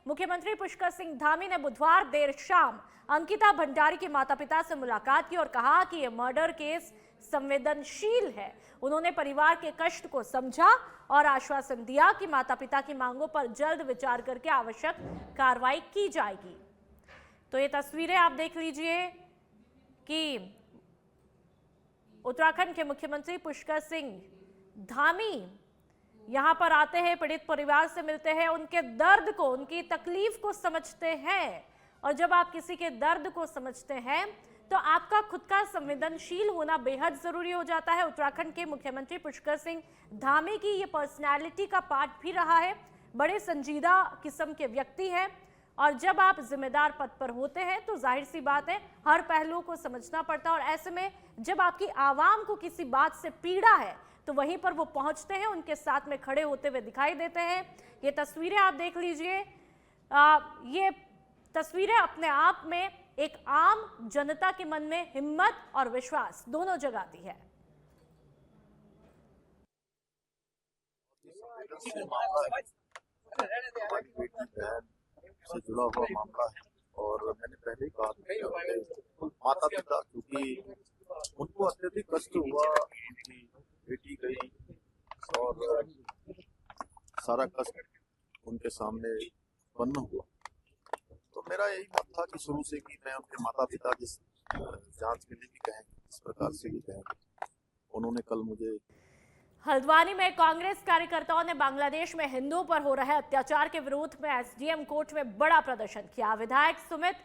मुख्यमंत्री पुष्कर सिंह धामी ने बुधवार देर शाम अंकिता भंडारी के माता पिता से मुलाकात की और कहा कि यह मर्डर केस संवेदनशील है। उन्होंने परिवार के कष्ट को समझा और आश्वासन दिया कि माता पिता की मांगों पर जल्द विचार करके आवश्यक कार्रवाई की जाएगी। तो ये तस्वीरें आप देख लीजिए कि उत्तराखंड के मुख्यमंत्री पुष्कर सिंह धामी यहां पर आते हैं, पीड़ित परिवार से मिलते हैं, उनके दर्द को, उनकी तकलीफ को समझते हैं। और जब आप किसी के दर्द को समझते हैं तो आपका खुद का संवेदनशील होना बेहद जरूरी हो जाता है। उत्तराखंड के मुख्यमंत्री पुष्कर सिंह धामी की ये पर्सनैलिटी का पार्ट भी रहा है। बड़े संजीदा किस्म के व्यक्ति हैं और जब आप जिम्मेदार पद पर होते हैं तो जाहिर सी बात है हर पहलू को समझना पड़ता है। और ऐसे में जब आपकी आवाम को किसी बात से पीड़ा है तो वहीं पर वो पहुंचते हैं, उनके साथ में खड़े होते हुए दिखाई देते हैं। ये तस्वीरें आप देख लीजिए। ये तस्वीरें अपने आप में एक आम जनता के मन में हिम्मत और विश्वास दोनों जगाती है। से जुड़ा हुआ मामला है और मैंने पहले ही कहा माता पिता, क्योंकि उनको अत्यधिक कष्ट हुआ, उनकी बेटी गई और सारा कष्ट उनके सामने उत्पन्न हुआ। तो मेरा यही मत था कि शुरू से कि मैं उनके माता पिता जिस जांच के लिए भी कहेंगे, इस प्रकार से भी कहेंगे, उन्होंने कल मुझे। हल्द्वानी में कांग्रेस कार्यकर्ताओं ने बांग्लादेश में हिंदुओं पर हो रहे अत्याचार के विरोध में एसडीएम कोर्ट में बड़ा प्रदर्शन किया। विधायक सुमित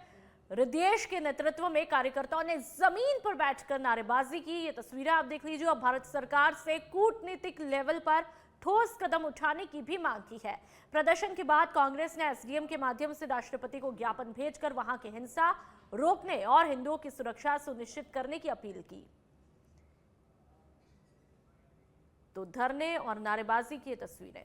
हृदयेश के नेतृत्व में कार्यकर्ताओं ने जमीन पर बैठकर नारेबाजी की। ये तस्वीरें आप देख लीजिए और भारत सरकार से कूटनीतिक लेवल पर ठोस कदम उठाने की भी मांग की है। प्रदर्शन के बाद कांग्रेस ने एसडीएम के माध्यम से राष्ट्रपति को ज्ञापन भेजकर वहां की हिंसा रोकने और हिंदुओं की सुरक्षा सुनिश्चित करने की अपील की। तो धरने और नारेबाजी की तस्वीरें।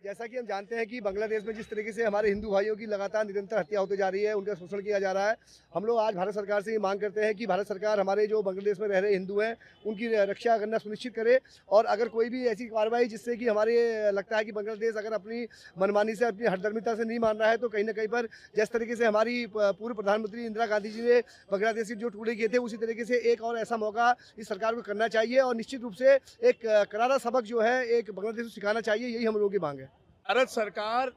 जैसा कि हम जानते हैं कि बांग्लादेश में जिस तरीके से हमारे हिंदू भाइयों की लगातार निरंतर हत्या होती जा रही है, उनका शोषण किया जा रहा है, हम लोग आज भारत सरकार से ये मांग करते हैं कि भारत सरकार हमारे जो बांग्लादेश में रह रहे हिंदू हैं उनकी रक्षा करना सुनिश्चित करे। और अगर कोई भी ऐसी कार्रवाई जिससे कि हमारे लगता है कि बांग्लादेश अगर अपनी मनमानी से, अपनी हठधर्मिता से नहीं मान रहा है, तो कहीं ना कहीं पर जिस तरीके से हमारी पूर्व प्रधानमंत्री इंदिरा गांधी जी ने बांग्लादेश के जो टुकड़े किए थे, उसी तरीके से एक और ऐसा मौका इस सरकार को करना चाहिए और निश्चित रूप से एक करारा सबक जो है एक बांग्लादेश को सिखाना चाहिए। यही हम लोगों की मांग है। भारत सरकार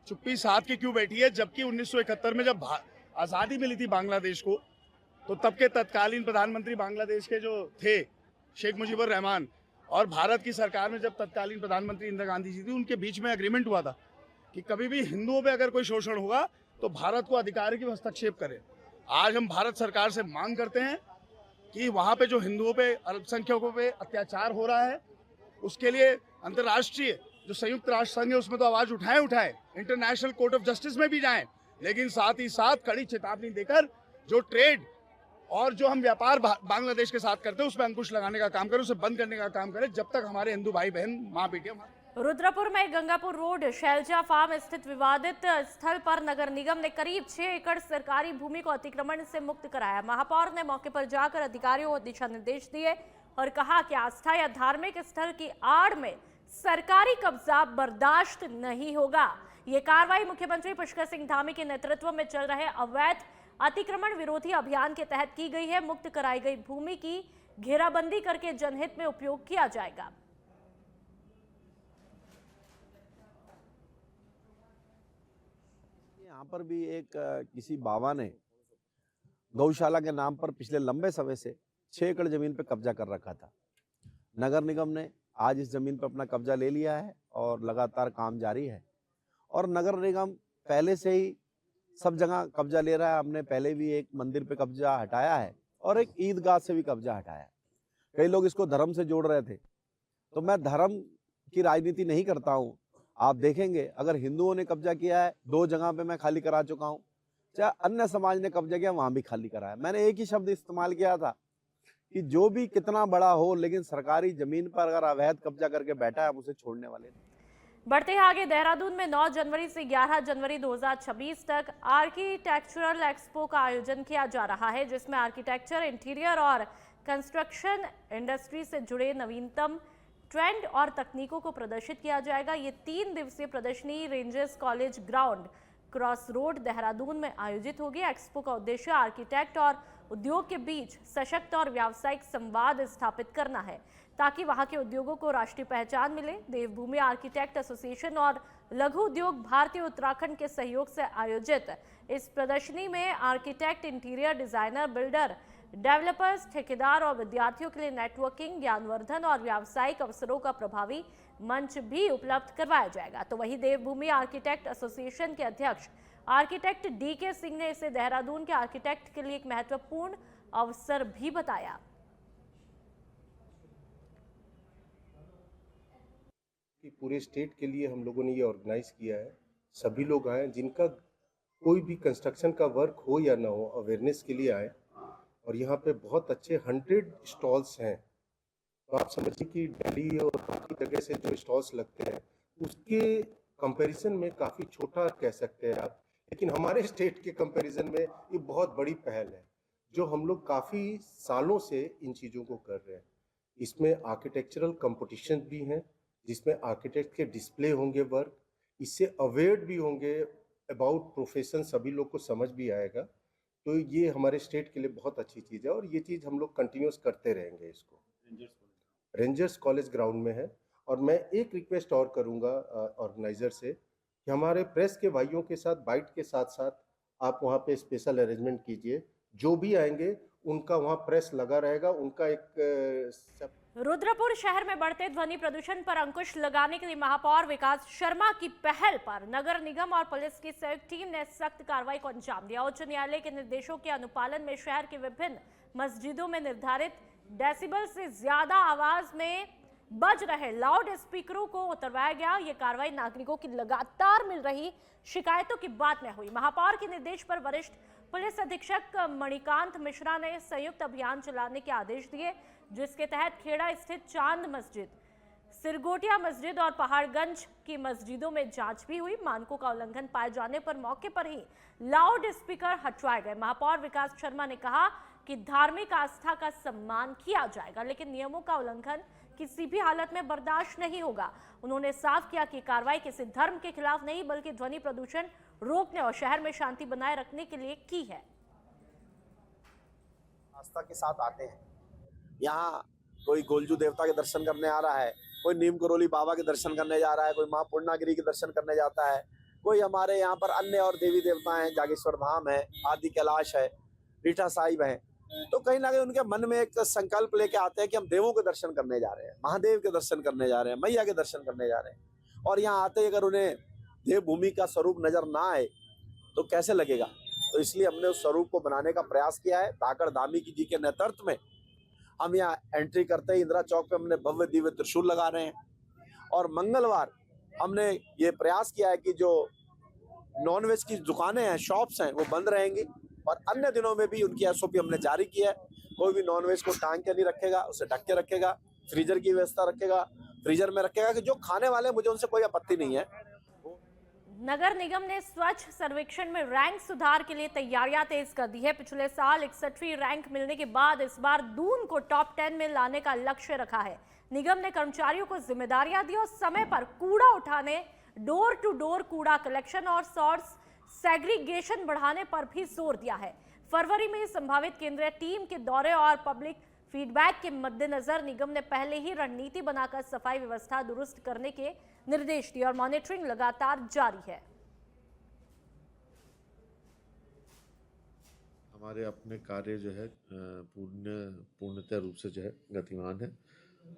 चुप्पी साध के क्यों बैठी है, जबकि 1971 में जब आज़ादी मिली थी बांग्लादेश को, तो तब के तत्कालीन प्रधानमंत्री बांग्लादेश के जो थे शेख मुजीबुर रहमान और भारत की सरकार में जब तत्कालीन प्रधानमंत्री इंदिरा गांधी जी थी, उनके बीच में एग्रीमेंट हुआ था कि कभी भी हिंदुओं पे अगर कोई शोषण होगा तो भारत को अधिकार की हस्तक्षेप करे। आज हम भारत सरकार से मांग करते हैं कि वहाँ पे जो हिंदुओं पे, अल्पसंख्यकों पे अत्याचार हो रहा है, उसके लिए अंतर्राष्ट्रीय जो संयुक्त राष्ट्र संघ है उसमें तो आवाज उठाए, इंटरनेशनल कोर्ट ऑफ जस्टिस में भी जाएं, लेकिन साथ ही साथ कड़ी चेतावनी देकर जो ट्रेड और जो हम व्यापार बांग्लादेश के साथ करते हैं उसमें अंकुश लगाने का काम करें, उसे बंद करने का काम करें, जब तक हमारे हिंदू भाई बहन माँ बेटे। रुद्रपुर में गंगापुर रोड शैलजा फार्म स्थित विवादित स्थल पर नगर निगम ने करीब 6 एकड़ सरकारी भूमि को अतिक्रमण से मुक्त कराया। महापौर ने मौके पर जाकर अधिकारियों को दिशा निर्देश दिए और कहा कि आस्था या धार्मिक स्थल की आड़ में सरकारी कब्जा बर्दाश्त नहीं होगा। ये कार्रवाई मुख्यमंत्री पुष्कर सिंह धामी के नेतृत्व में चल रहे अवैध अतिक्रमण विरोधी अभियान के तहत की गई है। मुक्त कराई गई भूमि की घेराबंदी करके जनहित में उपयोग किया जाएगा। यहाँ पर भी एक किसी बाबा ने गौशाला के नाम पर पिछले लंबे समय से 6 एकड़ जमीन पर कब्जा कर रखा था। नगर निगम ने आज इस जमीन पर अपना कब्जा ले लिया है और लगातार काम जारी है। और नगर निगम पहले से ही सब जगह कब्जा ले रहा है। हमने पहले भी एक मंदिर पे कब्जा हटाया है और एक ईदगाह से भी कब्जा हटाया है। कई लोग इसको धर्म से जोड़ रहे थे, तो मैं धर्म की राजनीति नहीं करता हूँ। आप देखेंगे अगर हिंदुओं ने कब्जा किया है 2 जगह पे मैं खाली करा चुका हूँ, चाहे अन्य समाज ने कब्जा किया वहां भी खाली कराया। मैंने एक ही शब्द इस्तेमाल किया था कि जो भी कितना बड़ा हो, लेकिन सरकारी जमीन पर अगर अवैध कब्जा करके बैठा है हम उसे छोड़ने वाले नहीं। बढ़ते हैं आगे। देहरादून में 9 जनवरी से 11 जनवरी 2026 तक आर्किटेक्चरल एक्सपो का आयोजन किया जा रहा है, जिसमें आर्किटेक्चर, इंटीरियर और कंस्ट्रक्शन इंडस्ट्री से जुड़े नवीनतम ट्रेंड और तकनीकों को प्रदर्शित किया जाएगा। ये 3 दिवसीय प्रदर्शनी rangers college ground cross road Dehradun में आयोजित होगी। एक्सपो का उद्देश्य आर्किटेक्ट और उद्योग के बीच सशक्त और व्यावसायिक संवाद स्थापित करना है ताकि वहां के उद्योगों को राष्ट्रीय पहचान मिले। देवभूमि आर्किटेक्ट एसोसिएशन और लघु उद्योग भारतीय उत्तराखंड के सहयोग से आयोजित इस प्रदर्शनी में architect, interior designer, builder, developers, ठेकेदार और विद्यार्थियों के लिए नेटवर्किंग, ज्ञानवर्धन और व्यावसायिक अवसरों का प्रभावी मंच भी उपलब्ध करवाया जाएगा। तो वही देवभूमि आर्किटेक्ट एसोसिएशन के अध्यक्ष आर्किटेक्ट DK सिंह ने इसे देहरादून के आर्किटेक्ट के लिए एक महत्वपूर्ण अवसर भी बताया। कि पूरे स्टेट के लिए हम लोगों ने ये ऑर्गेनाइज किया है। सभी लोग आए जिनका कोई भी कंस्ट्रक्शन का वर्क हो या ना हो, अवेयरनेस के लिए आए। और यहाँ पे बहुत अच्छे 100 स्टॉल्स हैं। तो आप समझिए कि दिल्ली और बाकी जगह से जो स्टॉल्स लगते हैं उसके कंपैरिजन में काफ़ी छोटा कह सकते हैं आप, लेकिन हमारे स्टेट के कंपैरिजन में ये बहुत बड़ी पहल है जो हम लोग काफ़ी सालों से इन चीज़ों को कर रहे हैं। इसमें आर्किटेक्चरल कंपटीशन भी हैं जिसमें आर्किटेक्ट के डिस्प्ले होंगे वर्क, इससे अवेयर भी होंगे अबाउट प्रोफेशन, सभी लोग को समझ भी आएगा। तो ये हमारे स्टेट के लिए बहुत अच्छी चीज़ है और ये चीज़ हम लोग कंटिन्यूस करते रहेंगे। इसको रेंजर्स कॉलेज ग्राउंड में है। और मैं एक रिक्वेस्ट और करूँगा ऑर्गेनाइजर से कि हमारे प्रेस के भाइयों के साथ बाइट के साथ साथ आप वहाँ पे स्पेशल अरेंजमेंट कीजिए। जो भी आएंगे उनका वहाँ प्रेस लगा रहेगा, उनका एक रुद्रपुर शहर में बढ़ते ध्वनि प्रदूषण पर अंकुश लगाने के लिए महापौर विकास शर्मा की पहल पर नगर निगम और पुलिस की संयुक्त टीम ने सख्त कार्रवाई को अंजाम दिया। उच्च न्यायालय के निर्देशों के अनुपालन में शहर के विभिन्न मस्जिदों में निर्धारित डेसिबल से ज्यादा आवाज में बज रहे लाउड स्पीकरों को उतरवाया गया। ये कार्रवाई नागरिकों की लगातार मिल रही शिकायतों की बाद में हुई। महापौर के निर्देश पर वरिष्ठ पुलिस अधीक्षक मणिकांत मिश्रा ने संयुक्त अभियान चलाने के आदेश दिए, जिसके तहत खेड़ा स्थित चांद मस्जिद, सिरगोटिया मस्जिद और पहाड़गंज की मस्जिदों में जांच भी हुई। मानकों का उल्लंघन पाए जाने पर मौके पर ही लाउड स्पीकर हटवाए गए। महापौर विकास शर्मा ने कहा कि धार्मिक आस्था का सम्मान किया जाएगा, लेकिन नियमों का उल्लंघन किसी भी हालत में बर्दाश्त नहीं होगा। उन्होंने साफ किया कि कार्रवाई किसी धर्म के खिलाफ नहीं बल्कि ध्वनि प्रदूषण रोकने और शहर में शांति बनाए रखने के लिए की है। आस्था के साथ आते हैं। यहाँ कोई गोलजू देवता के दर्शन करने आ रहा है, कोई नीम करोली बाबा के दर्शन करने जा रहा है, कोई माँ पूर्णागिरी के दर्शन करने जाता है, कोई हमारे यहाँ पर अन्य और देवी देवता हैं, जागेश्वर धाम है, आदि कैलाश है, रीठा साहिब है। तो कहीं ना कहीं उनके मन में एक संकल्प लेके आते हैं कि हम देवों के दर्शन करने जा रहे हैं, महादेव के दर्शन करने जा रहे हैं, मैया के दर्शन करने जा रहे हैं। और यहाँ आते ही अगर उन्हें देवभूमि का स्वरूप नजर ना आए तो कैसे लगेगा। तो इसलिए हमने उस स्वरूप को बनाने का प्रयास किया है। धाकड़ धामी जी के नेतृत्व में हम यहाँ एंट्री करते ही इंदिरा चौक पे हमने भव्य दिव्य त्रिशूल लगा रहे हैं। और मंगलवार हमने ये प्रयास किया है कि जो नॉनवेज की दुकानें हैं, शॉप्स हैं, वो बंद रहेंगी। और अन्य दिनों में भी उनकी SOP हमने जारी की है। कोई भी नॉनवेज को टांग के नहीं रखेगा, उसे ढक के रखेगा, फ्रीजर की व्यवस्था रखेगा, फ्रीजर में रखेगा कि जो खाने वाले, मुझे उनसे कोई आपत्ति नहीं है। नगर निगम ने स्वच्छ सर्वेक्षण में रैंक सुधार के लिए तैयारियां तेज कर दी है। पिछले साल 61वीं रैंक मिलने के बाद इस बार दून को टॉप 10 में लाने का लक्ष्य रखा है। निगम ने कर्मचारियों को जिम्मेदारियां दी और समय पर कूड़ा उठाने, डोर टू डोर कूड़ा कलेक्शन और सोर्स सेग्रीगेशन बढ़ाने पर भी जोर दिया है। फरवरी में संभावित केंद्रीय टीम के दौरे और पब्लिक फीडबैक के मद्देनजर निगम ने पहले ही रणनीति बनाकर सफाई व्यवस्था दुरुस्त करने के निर्देश दिए और मॉनिटरिंग लगातार जारी है। हमारे अपने कार्य जो है पूर्णतः रूप से जो है गतिमान है।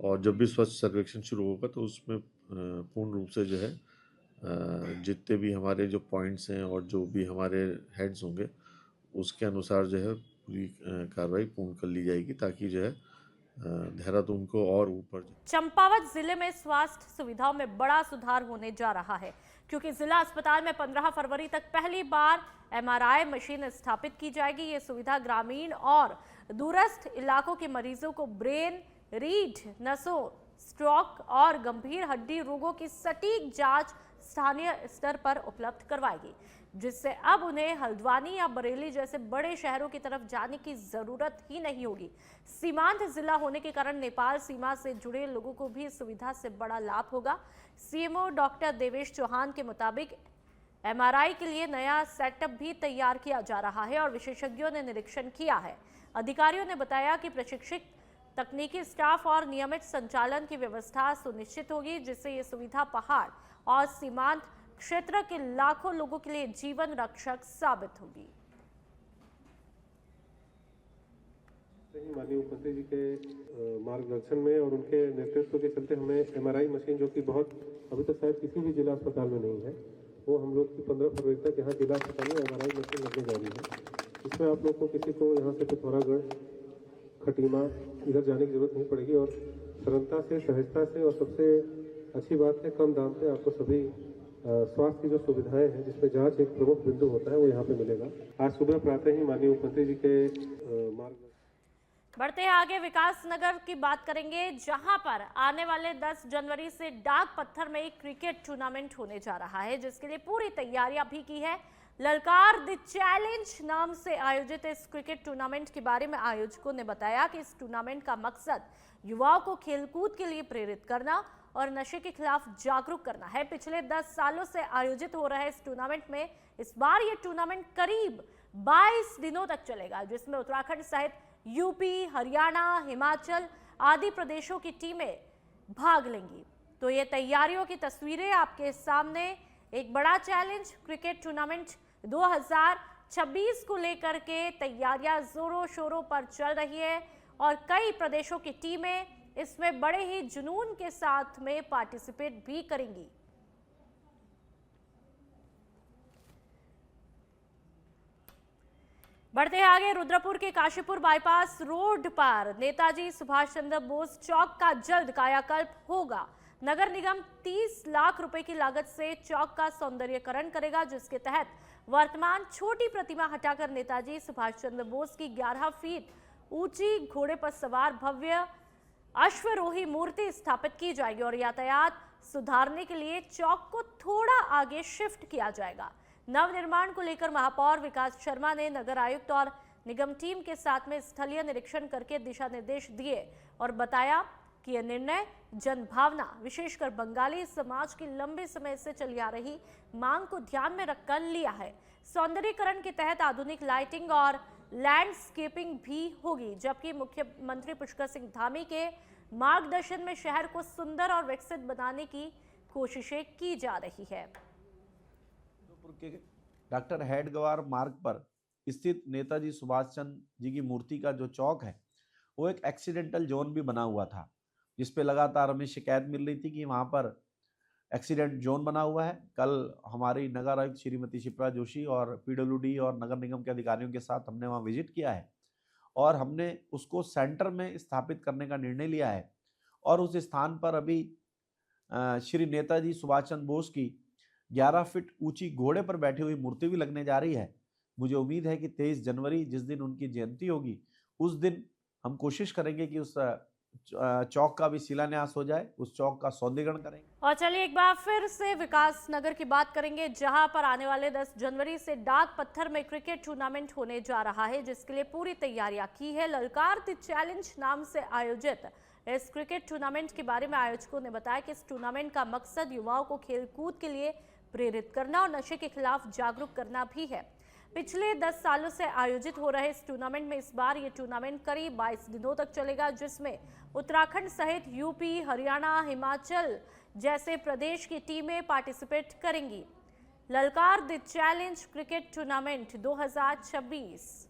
और जब भी स्वच्छ सर्वेक्षण शुरू होगा तो उसमें पूर्ण रूप से जो है जितने भी हमारे जो पॉइंट्स हैं और जो भी हमारे हेड्स होंगे उसके अनुसार जो है पूरी कार्रवाई पूर्ण कर ली जाएगी ताकि जो है देहरादून को और ऊपर। चंपावत जिले में स्वास्थ्य सुविधाओं में बड़ा सुधार होने जा रहा है क्योंकि जिला अस्पताल में 15 फरवरी तक पहली बार MRI मशीन स्थापित की जाएगी। ये सुविधा ग्रामीण और दूरस्थ इलाकों के मरीजों को ब्रेन, रीढ़, नसों, स्ट्रोक और गंभीर हड्डी रोगों की सटीक जांच स्थानीय स्तर पर उपलब्ध करवाएगी, जिससे अब उन्हें हल्द्वानी या बरेली जैसे बड़े शहरों की तरफ जाने की जरूरत ही नहीं होगी। सीमांत जिला होने के कारण नेपाल सीमा से जुड़े लोगों को भी इस सुविधा से बड़ा लाभ होगा। सीएमओ डॉक्टर देवेश चौहान के मुताबिक एमआरआई के लिए नया सेटअप भी तैयार किया जा रहा है और विशेषज्ञों ने निरीक्षण किया है। अधिकारियों ने बताया कि प्रशिक्षित तकनीकी स्टाफ और नियमित संचालन की व्यवस्था सुनिश्चित होगी, जिससे ये सुविधा पहाड़ और सीमांत क्षेत्र के लाखों लोगों के लिए जीवन रक्षक साबित होगी। माननीय मुख्यमंत्री जी के मार्गदर्शन में और उनके नेतृत्व के चलते हमें एमआरआई मशीन, जो कि बहुत अभी तक शायद किसी भी जिला अस्पताल में नहीं है, वो हम लोग की 15 फरवरी तक यहाँ जिला अस्पताल में एमआरआई मशीन लगने जा रही है। इसमें आप लोग को किसी को यहाँ से पिथौरागढ़, खटीमा इधर जाने की जरूरत नहीं पड़ेगी और सरलता से, सहजता से, और सबसे अच्छी बात है कम दाम पे आपको सभी स्वास्थ्य की जो सुविधाएं हैं, जिसमें जांच एक प्रमुख बिंदु होता है, वो यहाँ पे मिलेगा। आज सुबह प्रातः ही माननीय मुख्यमंत्री जी के मार्ग बढ़ते हैं आगे, विकास नगर की बात करेंगे, जहां पर आने वाले 10 जनवरी से डाक पत्थर में एक क्रिकेट टूर्नामेंट होने जा रहा है, जिसके लिए पूरी तैयारियां भी की है। ललकार द चैलेंज नाम से आयोजित इस क्रिकेट टूर्नामेंट के बारे में आयोजकों ने बताया कि इस टूर्नामेंट का मकसद युवाओं को खेलकूद के लिए प्रेरित करना और नशे के खिलाफ जागरूक करना है। पिछले 10 सालों से आयोजित हो रहे इस टूर्नामेंट में इस बार ये टूर्नामेंट करीब 22 दिनों तक चलेगा, जिसमें उत्तराखंड सहित यूपी, हरियाणा, हिमाचल आदि प्रदेशों की टीमें भाग लेंगी। तो ये तैयारियों की तस्वीरें आपके सामने। एक बड़ा चैलेंज क्रिकेट टूर्नामेंट 2026 को लेकर के तैयारियां जोरों शोरों पर चल रही है और कई प्रदेशों की टीमें इसमें बड़े ही जुनून के साथ में पार्टिसिपेट भी करेंगी। बढ़ते हैं आगे, रुद्रपुर के काशीपुर बाईपास रोड पर नेताजी सुभाष चंद्र बोस चौक का जल्द कायाकल्प होगा। नगर निगम 30 लाख रुपए की लागत से चौक का सौंदर्यीकरण करेगा, जिसके तहत वर्तमान छोटी प्रतिमा हटाकर नेताजी सुभाष चंद्र बोस की 11 फीट ऊंची घोड़े पर सवार भव्य अश्वरोही मूर्ति स्थापित की जाएगी और यातायात सुधारने के लिए चौक को थोड़ा आगे शिफ्ट किया जाएगा। नवनिर्माण को लेकर महापौर विकास शर्मा ने नगर आयुक्त और निगम टीम के साथ में स्थलीय निरीक्षण करके दिशा निर्देश दिए और बताया कि यह निर्णय जनभावना, विशेषकर बंगाली समाज की लंबे समय से चली आ रही मांग को ध्यान में रखकर लिया है। सौंदर्यीकरण के तहत आधुनिक लाइटिंग और लैंडस्केपिंग भी होगी, जबकि मुख्यमंत्री पुष्कर सिंह धामी के मार्गदर्शन में शहर को सुंदर और विकसित बनाने की कोशिशें की जा रही है। के डॉक्टर हेडगवार मार्ग पर स्थित नेताजी सुभाष चंद्र जी की मूर्ति का जो चौक है, वो एक एक्सीडेंटल जोन भी बना हुआ था, जिस पे लगातार हमें शिकायत मिल रही थी कि वहाँ पर एक्सीडेंट जोन बना हुआ है। कल हमारी नगर आयुक्त श्रीमती शिप्रा जोशी और पीडब्ल्यूडी और नगर निगम के अधिकारियों के साथ हमने वहाँ विजिट किया है और हमने उसको सेंटर में स्थापित करने का निर्णय लिया है और उस स्थान पर अभी श्री नेताजी सुभाष चंद्र बोस की 11 फीट ऊंची घोड़े पर बैठी हुई मूर्ति भी लगने जा रही है। मुझे उम्मीद है कि 23 जनवरी जिस दिन उनकी जयंती होगी, उस दिन हम कोशिश करेंगे कि उस चौक का भी शिलान्यास हो जाए, उस चौक का सौंदर्यीकरण करेंगे। और चलिए एक बार फिर से विकास नगर की बात करेंगे, जहां पर आने वाले 10 जनवरी से डाक पत्थर में क्रिकेट टूर्नामेंट होने जा रहा है, जिसके लिए पूरी तैयारियां की है। ललकार द चैलेंज नाम से आयोजित इस क्रिकेट टूर्नामेंट के बारे में आयोजकों ने बताया कि इस टूर्नामेंट का मकसद युवाओं को खेलकूद के लिए प्रेरित करना और नशे के खिलाफ जागरूक करना भी है। पिछले 10 सालों से आयोजित हो रहे इस टूर्नामेंट में इस बार ये टूर्नामेंट करीब 22 दिनों तक चलेगा, जिसमें उत्तराखंड सहित यूपी, हरियाणा, हिमाचल जैसे प्रदेश की टीमें पार्टिसिपेट करेंगी। ललकार द चैलेंज क्रिकेट टूर्नामेंट 2026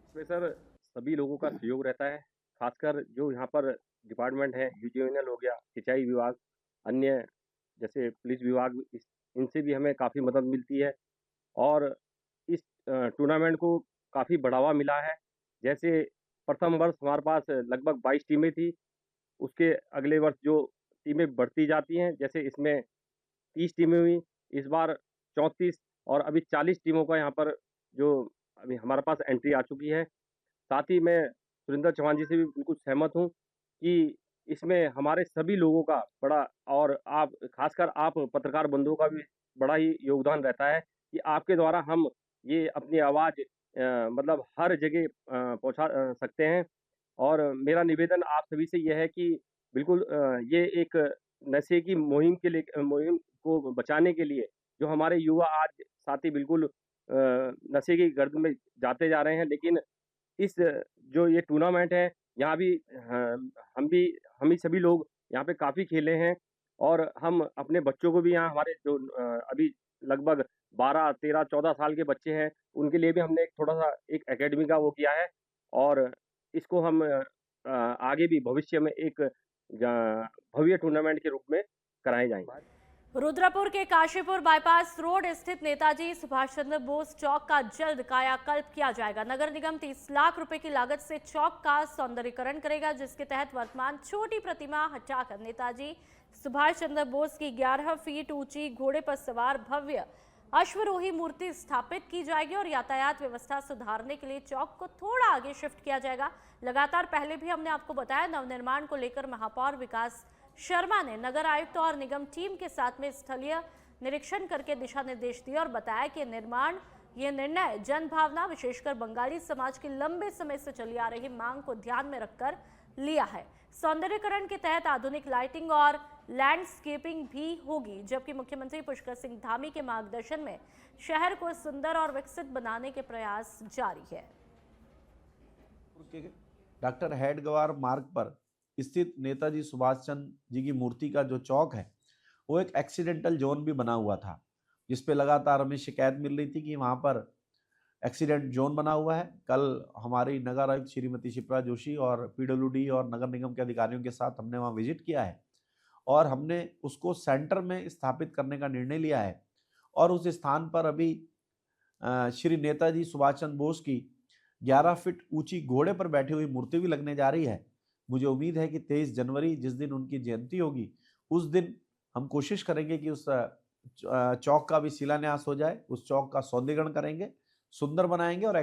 इसमें सर सभी लोगों का सहयोग रहता है, खासकर जो यहाँ पर डिपार्टमेंट है, यूजीएनएल हो गया, सिंचाई विभाग, अन्य जैसे पुलिस विभाग, इनसे भी हमें काफ़ी मदद मिलती है और इस टूर्नामेंट को काफ़ी बढ़ावा मिला है। जैसे प्रथम वर्ष हमारे पास लगभग 22 टीमें थी, उसके अगले वर्ष जो टीमें बढ़ती जाती हैं, जैसे इसमें 30 टीमें हुई, इस बार 34 और अभी 40 टीमों का यहाँ पर जो अभी हमारे पास एंट्री आ चुकी है। साथ ही मैं सुरेंद्र चौहान जी से भी बिल्कुल सहमत हूँ कि इसमें हमारे सभी लोगों का बड़ा, और आप खासकर आप पत्रकार बंधुओं का भी बड़ा ही योगदान रहता है कि आपके द्वारा हम ये अपनी आवाज़ मतलब हर जगह पहुँचा सकते हैं। और मेरा निवेदन आप सभी से ये है कि बिल्कुल ये एक नशे की मुहिम को बचाने के लिए जो हमारे युवा आज साथी बिल्कुल नशे की गर्द में जाते जा रहे हैं, लेकिन इस जो ये टूर्नामेंट है, यहाँ भी हम ही सभी लोग यहाँ पे काफ़ी खेले हैं, और हम अपने बच्चों को भी यहाँ, हमारे जो अभी लगभग 12, 13, 14 साल के बच्चे हैं, उनके लिए भी हमने एक थोड़ा-सा एक एकेडमी का वो किया है, और इसको हम आगे भी भविष्य में एक भव्य टूर्नामेंट के रूप में कराए जाएँगे। रुद्रपुर के काशीपुर बाईपास रोड स्थित नेताजी सुभाष चंद्र बोस चौक का जल्द कायाकल्प किया जाएगा। नगर निगम 30 लाख रुपए की लागत से चौक का सौंदर्यीकरण करेगा, जिसके तहत वर्तमान छोटी प्रतिमा हटाकर नेताजी सुभाष चंद्र बोस की 11 फीट ऊंची घोड़े पर सवार भव्य अश्वरोही मूर्ति स्थापित की जाएगी और यातायात व्यवस्था सुधारने के लिए चौक को थोड़ा आगे शिफ्ट किया जाएगा। लगातार पहले भी हमने आपको बताया, नवनिर्माण को लेकर महापौर विकास शर्मा ने नगर आयुक्त और निगम टीम के साथ में स्थलीय निरीक्षण करके दिशा निर्देश दिए और बताया कि ये निर्णय जन भावना, विशेषकर बंगाली समाज की लंबे समय से चली आ रही मांग को ध्यान में रखकर लिया है। सौंदर्यीकरण के तहत आधुनिक लाइटिंग और लैंडस्केपिंग भी होगी, जबकि मुख्यमंत्री पुष्कर सिंह धामी के मार्गदर्शन में शहर को सुंदर और विकसित बनाने के प्रयास जारी है। डॉक्टर हेडगवार मार्ग पर स्थित नेताजी सुभाष चंद्र जी की मूर्ति का जो चौक है, वो एक एक्सीडेंटल जोन भी बना हुआ था, जिस पे लगातार हमें शिकायत मिल रही थी कि वहाँ पर एक्सीडेंट जोन बना हुआ है। कल हमारी नगर आयुक्त श्रीमती शिप्रा जोशी और पीडब्ल्यूडी और नगर निगम के अधिकारियों के साथ हमने वहाँ विजिट किया है और हमने उसको सेंटर में स्थापित करने का निर्णय लिया है। और उस स्थान पर अभी श्री नेताजी सुभाष चंद्र बोस की 11 फीट ऊंची घोड़े पर बैठी हुई मूर्ति भी लगने जा रही है। मुझे उम्मीद है कि 23 जनवरी जिस दिन उनकी जयंती होगी, उस दिन हम कोशिश करेंगे कि उस चौक का भी शिलान्यास हो जाए, उस चौक का सौंदर्यीकरण करेंगे, सुंदर बनाएंगे और